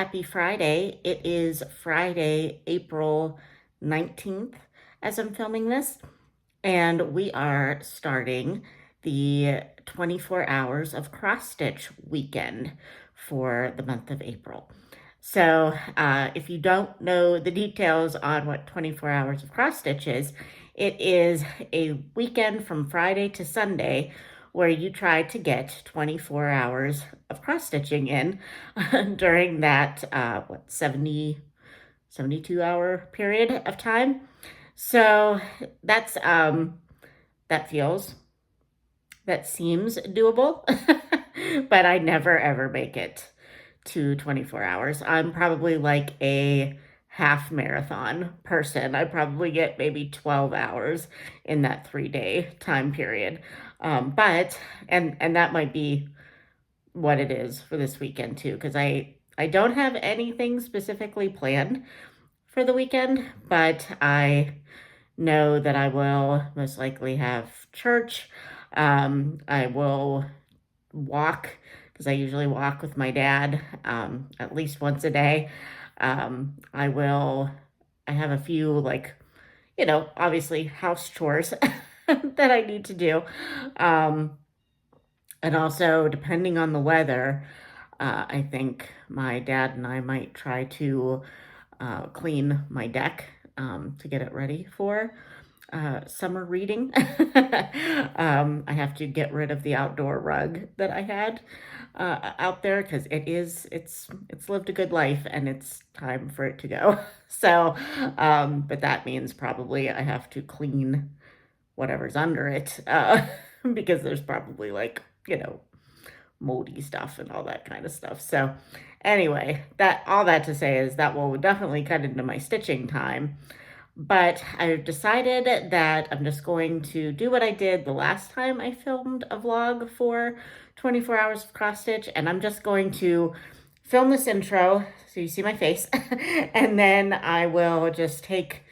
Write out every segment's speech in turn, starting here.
Happy Friday. It is Friday, April 19th as I'm filming this, and we are starting the 24 hours of cross stitch weekend for the month of April. So, if you don't know the details on what 24 hours of cross stitch is, it is a weekend from Friday to Sunday where you try to get 24 hours of cross stitching in during that 72 hour period of time. So that's that feels that seems doable, but I never ever make it to 24 hours. I'm probably like a half marathon person. I probably get maybe 12 hours in that 3 day time period. But and that might be what it is for this weekend too, because I don't have anything specifically planned for the weekend, but I know that I will most likely have church. I will walk because I usually walk with my dad at least once a day. I will, I have a few, like, obviously house chores that I need to do. Um, and also, depending on the weather, I think my dad and I might try to clean my deck to get it ready for summer reading. I have to get rid of the outdoor rug that I had out there because it's lived a good life and it's time for it to go. So, but that means probably I have to clean whatever's under it because there's probably like moldy stuff and all that kind of stuff. So, anyway, that all that to say is that will definitely cut into my stitching time. But I've decided that I'm just going to do what I did the last time I filmed a vlog for 24 hours of cross stitch, and I'm just going to film this intro so you see my face, and then I will just take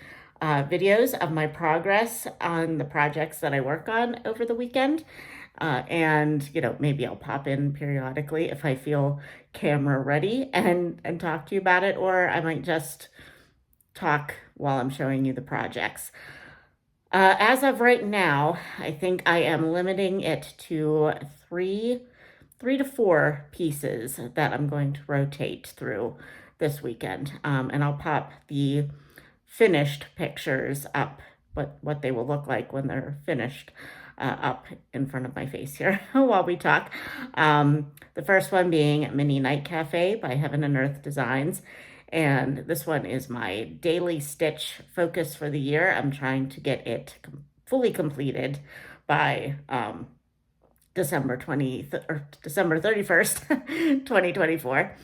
videos of my progress on the projects that I work on over the weekend. And maybe I'll pop in periodically if I feel camera ready and talk to you about it, or I might just talk while I'm showing you the projects. As of right now, I think I am limiting it to three to four pieces that I'm going to rotate through this weekend. And I'll pop the finished pictures up, what they will look like when they're finished, up in front of my face here while we talk. The first one being Mini Night Cafe by Heaven and Earth Designs. And this one is my daily stitch focus for the year. I'm trying to get it fully completed by December 31st, 2024.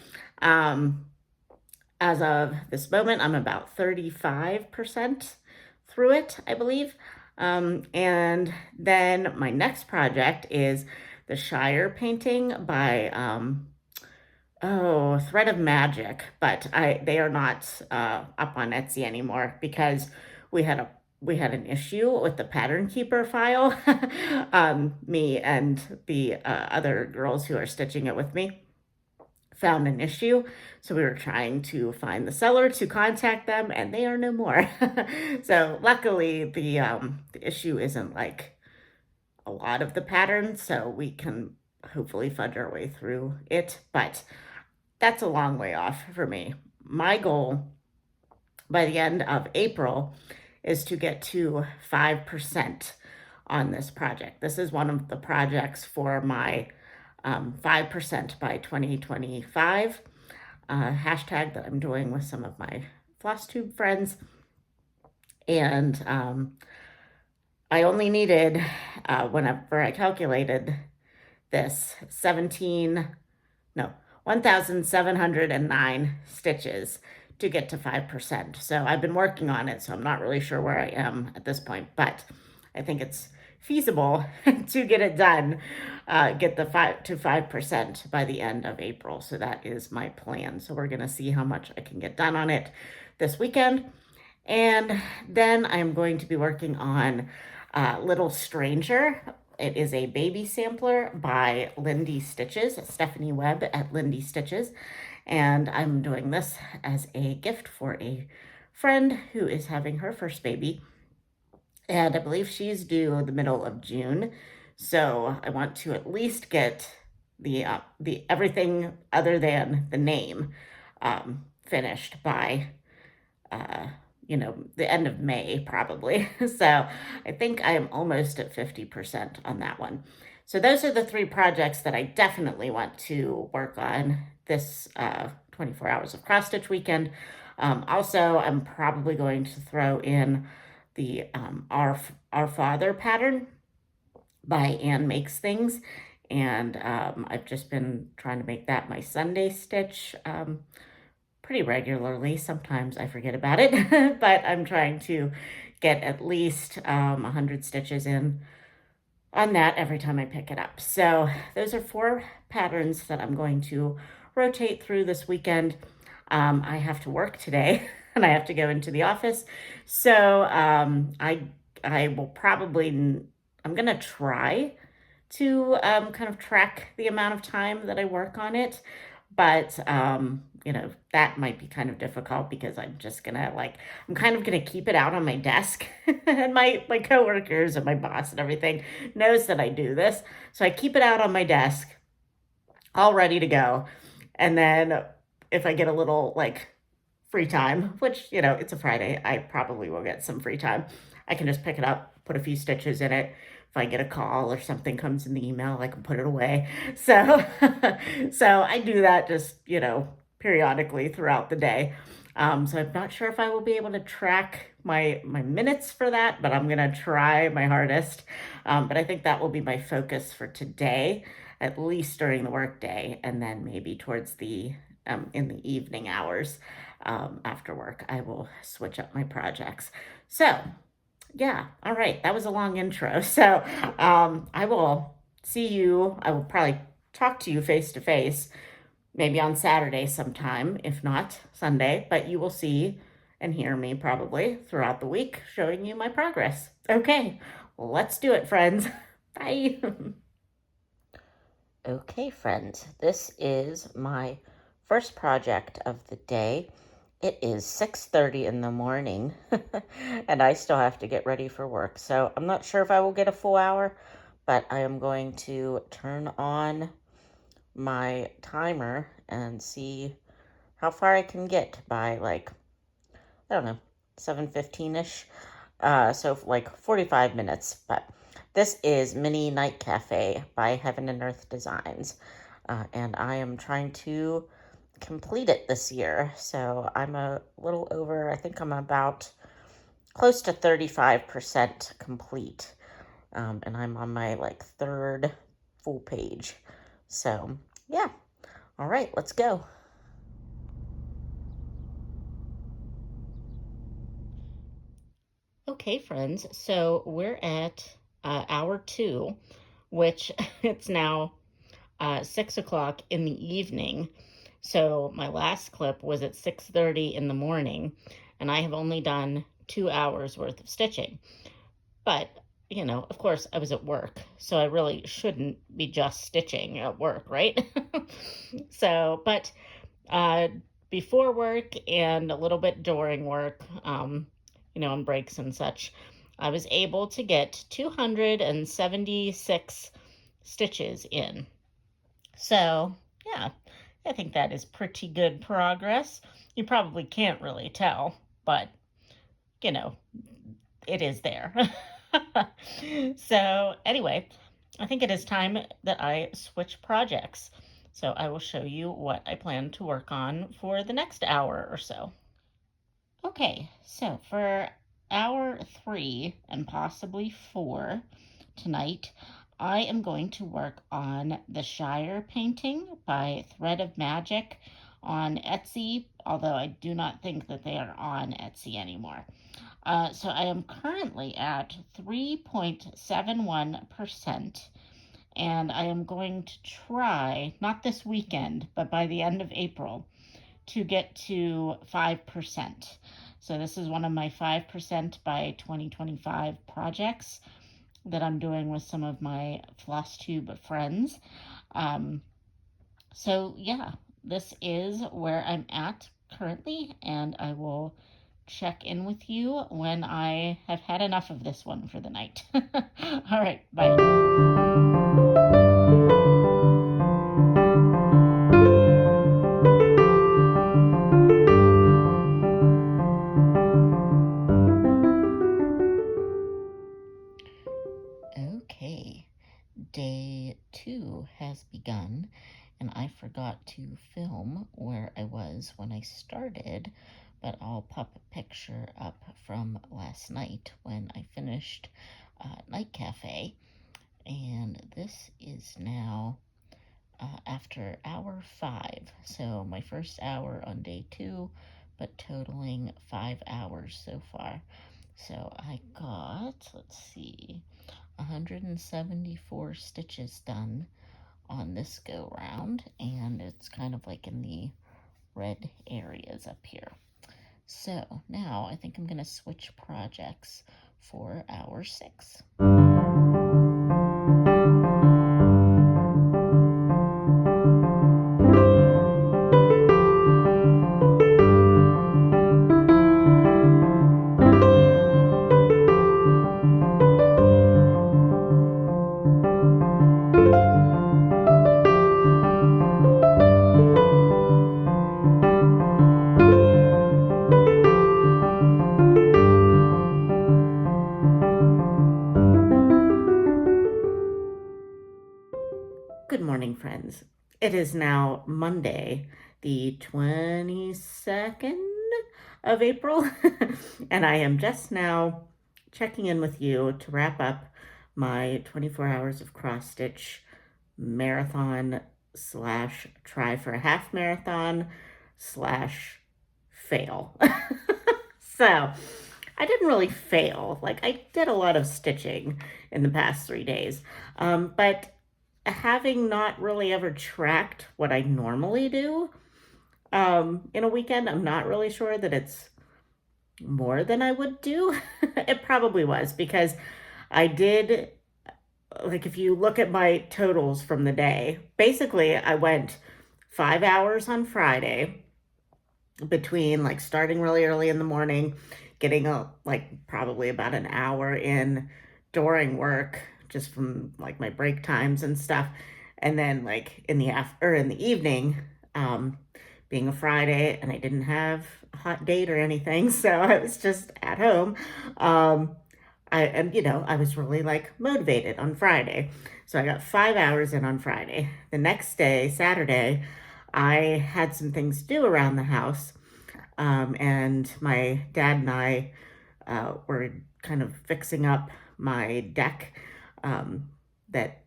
As of this moment, I'm about 35% through it, I believe. And then my next project is the Shire painting by Thread of Magic, but they are not up on Etsy anymore because we had an issue with the Pattern Keeper file. Me and the other girls who are stitching it with me found an issue, so we were trying to find the seller to contact them, and they are no more. So luckily, the issue isn't like a lot of the patterns, so we can hopefully fudge our way through it, but that's a long way off for me. My goal by the end of April is to get to 5% on this project. This is one of the projects for my 5% by 2025 hashtag that I'm doing with some of my FlossTube friends. And I only needed, whenever I calculated this, 1,709 stitches to get to 5%. So I've been working on it, so I'm not really sure where I am at this point, but I think it's feasible to get it done, get the 5% by the end of April. So that is my plan. So we're going to see how much I can get done on it this weekend. And then I'm going to be working on Little Stranger. It is a baby sampler by Lindy Stitches, Stephanie Webb at Lindy Stitches. And I'm doing this as a gift for a friend who is having her first baby. And I believe she's due the middle of June. So I want to at least get the everything other than the name finished by uh, the end of May probably. So I think I am almost at 50% on that one. So those are the three projects that I definitely want to work on this 24 hours of cross stitch weekend. Also, I'm probably going to throw in the Our Father pattern by Ann Makes Things. And I've just been trying to make that my Sunday stitch pretty regularly. Sometimes I forget about it, but I'm trying to get at least 100 stitches in on that every time I pick it up. So those are 4 patterns that I'm going to rotate through this weekend. I have to work today and I have to go into the office. So I will probably, I'm going to try to kind of track the amount of time that I work on it. But, that might be kind of difficult because I'm just gonna I'm kind of gonna keep it out on my desk. And my coworkers and my boss and everything knows that I do this. So I keep it out on my desk, all ready to go. And then if I get a little free time, which, it's a Friday, I probably will get some free time. I can just pick it up, put a few stitches in it. If I get a call or something comes in the email, I can put it away. So, so I do that just, periodically throughout the day. So I'm not sure if I will be able to track my minutes for that, but I'm gonna try my hardest. But I think that will be my focus for today, at least during the workday, and then maybe towards the in the evening hours after work, I will switch up my projects. So, yeah, all right, that was a long intro. So, I will see you. I will probably talk to you face to face, maybe on Saturday sometime, if not Sunday, but you will see and hear me probably throughout the week showing you my progress. Okay, let's do it, friends. Bye. Okay, friends, this is my first project of the day. It is 6:30 in the morning, and I still have to get ready for work. So I'm not sure if I will get a full hour, but I am going to turn on my timer and see how far I can get by I don't know, 7:15-ish. So 45 minutes, but this is Mini Night Cafe by Heaven and Earth Designs. And I am trying to complete it this year. So I'm a little over, I think I'm about close to 35% complete. And I'm on my third full page. So yeah. All right, let's go. Okay, friends, so we're at hour 2, which it's now 6 o'clock in the evening. So my last clip was at 6:30 in the morning, and I have only done 2 hours worth of stitching. But, of course, I was at work, so I really shouldn't be just stitching at work, right? So, but uh, before work and a little bit during work, on breaks and such, I was able to get 276 stitches in. So, yeah, I think that is pretty good progress. You probably can't really tell, but, you know, it is there. So, anyway, I think it is time that I switch projects. So, I will show you what I plan to work on for the next hour or so. Okay, so for hour 3 and possibly 4 tonight, I am going to work on the Shire painting by Thread of Magic on Etsy, although I do not think that they are on Etsy anymore. So I am currently at 3.71%, and I am going to try, not this weekend, but by the end of April, to get to 5%. So this is one of my 5% by 2025 projects that I'm doing with some of my FlossTube friends. So yeah, this is where I'm at currently, and I will check in with you when I have had enough of this one for the night. All right, bye. Okay, day 2 has begun, and I forgot to film where I was when I started, but I'll pop a picture up from last night when I finished Night Cafe, and this is now after hour 5, so my first hour on day 2, but totaling 5 hours so far. So I got, let's see, 174 stitches done on this go round, and it's kind of like in the red areas up here. So now I think I'm going to switch projects for hour 6. Good morning, friends. It is now Monday, the 22nd of April, and I am just now checking in with you to wrap up my 24 hours of cross stitch marathon slash try for a half marathon slash fail. So I didn't really fail. Like, I did a lot of stitching in the past 3 days, but having not really ever tracked what I normally do in a weekend, I'm not really sure that it's more than I would do. It probably was, because I did, like, if you look at my totals from the day, basically I went 5 hours on Friday between like starting really early in the morning, getting like probably about an hour in during work, just from like my break times and stuff, and then like in the evening, being a Friday and I didn't have a hot date or anything, so I was just at home. I was really like motivated on Friday, so I got 5 hours in on Friday. The next day, Saturday, I had some things to do around the house, and my dad and I were kind of fixing up my deck, that,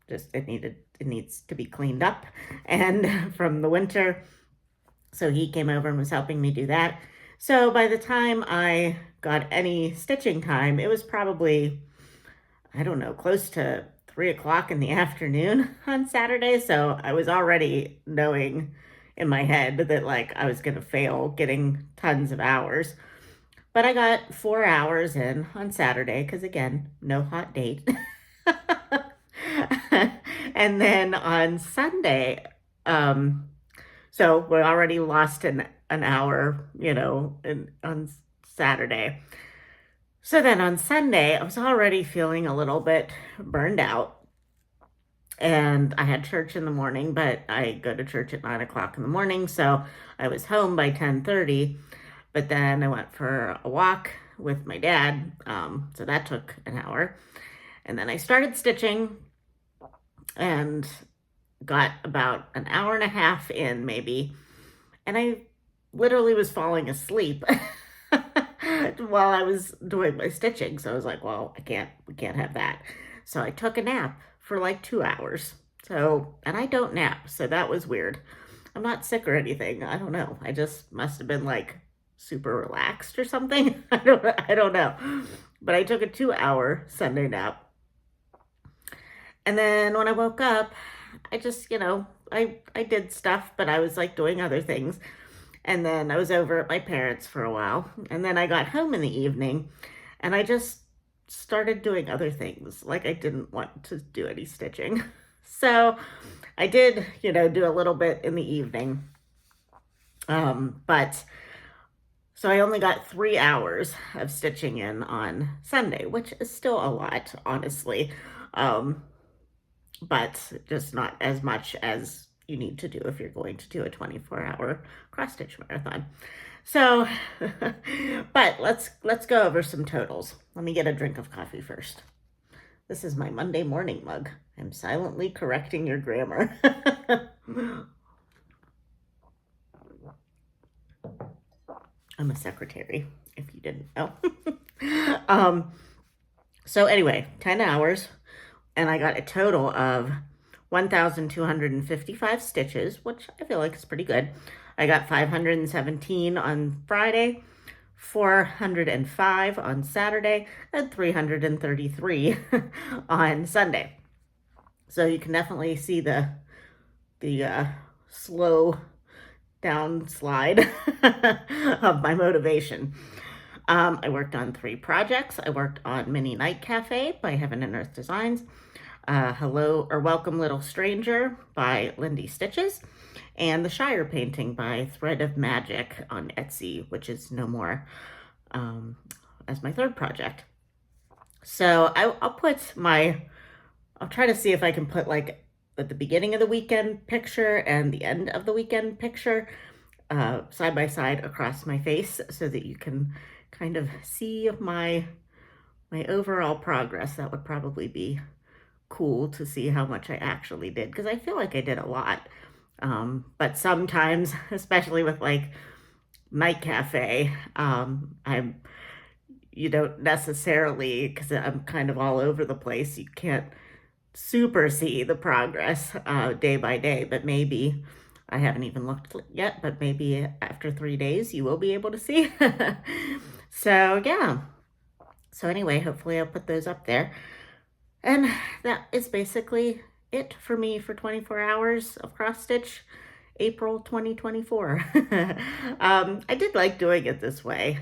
just it needs to be cleaned up and from the winter. So he came over and was helping me do that. So by the time I got any stitching time, it was probably, I don't know, close to 3 o'clock in the afternoon on Saturday. So I was already knowing in my head that like I was going to fail getting tons of hours. But I got 4 hours in on Saturday because, again, no hot date. And then on Sunday, so we already lost an hour, on Saturday. So then on Sunday, I was already feeling a little bit burned out. And I had church in the morning, but I go to church at 9 o'clock in the morning. So I was home by 10:30. But then I went for a walk with my dad. So that took an hour. And then I started stitching and got about an hour and a half in, maybe. And I literally was falling asleep while I was doing my stitching. So I was like, well, we can't have that. So I took a nap for like 2 hours. And I don't nap. So that was weird. I'm not sick or anything. I don't know. I just must have been like super relaxed or something. I don't know. But I took a 2-hour Sunday nap. And then when I woke up, I just, I did stuff, but I was like doing other things. And then I was over at my parents' for a while. And then I got home in the evening and I just started doing other things. Like I didn't want to do any stitching. So I did, do a little bit in the evening. But so I only got 3 hours of stitching in on Sunday, which is still a lot, honestly. Um, but just not as much as you need to do if you're going to do a 24-hour cross stitch marathon. So, but let's go over some totals. Let me get a drink of coffee first. This is my Monday morning mug. I'm silently correcting your grammar. I'm a secretary, if you didn't know. So anyway, 10 hours, and I got a total of 1,255 stitches, which I feel like is pretty good. I got 517 on Friday, 405 on Saturday, and 333 on Sunday. So you can definitely see the slow down slide of my motivation. I worked on 3 projects. I worked on Mini Night Cafe by Heaven and Earth Designs, Hello or Welcome Little Stranger by Lindy Stitches, and the Shire painting by Thread of Magic on Etsy, which is no more, as my 3rd project. So I'll try to see if I can put like at the beginning of the weekend picture and the end of the weekend picture side by side across my face so that you can kind of see my overall progress. That would probably be cool to see how much I actually did, because I feel like I did a lot. But sometimes, especially with like Night Cafe, you don't necessarily, because I'm kind of all over the place, you can't super see the progress day by day, but maybe I haven't even looked yet, but maybe after 3 days you will be able to see. So yeah. So anyway, hopefully I'll put those up there. And that is basically it for me for 24 hours of cross stitch, April 2024. I did like doing it this way.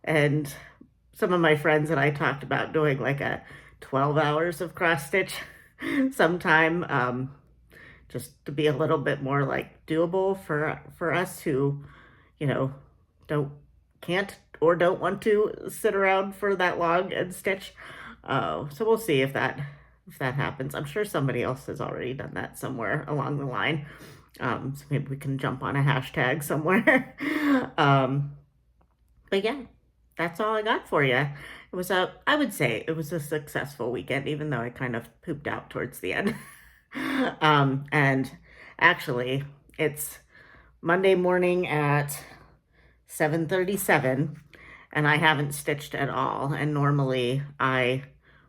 And some of my friends and I talked about doing like a 12 hours of cross stitch sometime, just to be a little bit more like doable for us who, can't or don't want to sit around for that long and stitch. So we'll see if that happens. I'm sure somebody else has already done that somewhere along the line. So maybe we can jump on a hashtag somewhere. But yeah, that's all I got for you. I would say it was a successful weekend, even though I kind of pooped out towards the end. And actually, it's Monday morning at 7:37, and I haven't stitched at all. And normally I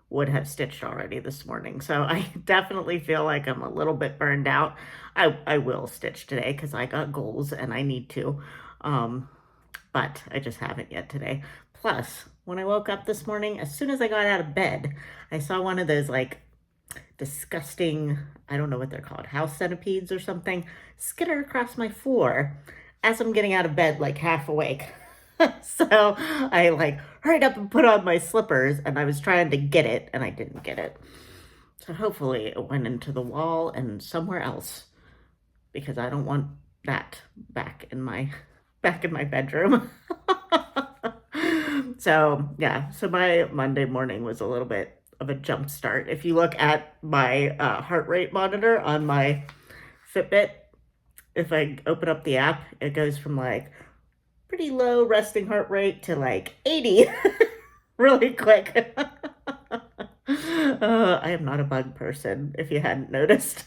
would have stitched already this morning. So I definitely feel like I'm a little bit burned out. I will stitch today because I got goals and I need to. But I just haven't yet today. Plus, when I woke up this morning, as soon as I got out of bed, I saw one of those like disgusting, I don't know what they're called, house centipedes or something, skitter across my floor as I'm getting out of bed, like half awake. So I like hurried up and put on my slippers, and I was trying to get it and I didn't get it. So hopefully it went into the wall and somewhere else, because I don't want that back in my bedroom. So yeah, so my Monday morning was a little bit of a jump start. If you look at my heart rate monitor on my Fitbit, if I open up the app, it goes from like pretty low resting heart rate to like 80 really quick. I am not a bug person, if you hadn't noticed.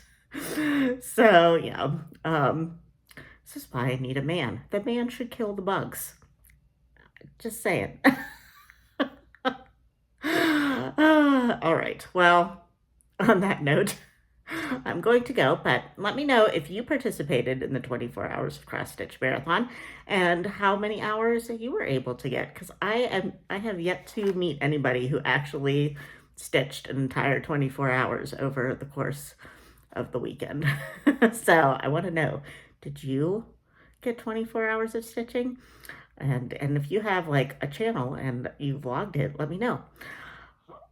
So yeah, this is why I need a man. The man should kill the bugs. Just saying. All right. Well, on that note, I'm going to go, but let me know if you participated in the 24 hours of cross stitch marathon and how many hours you were able to get, because I have yet to meet anybody who actually stitched an entire 24 hours over the course of the weekend. So I want to know, did you get 24 hours of stitching? And if you have like a channel and you vlogged it, let me know.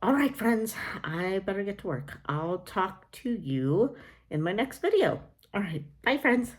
All right, friends, I better get to work. I'll talk to you in my next video. All right, bye, friends.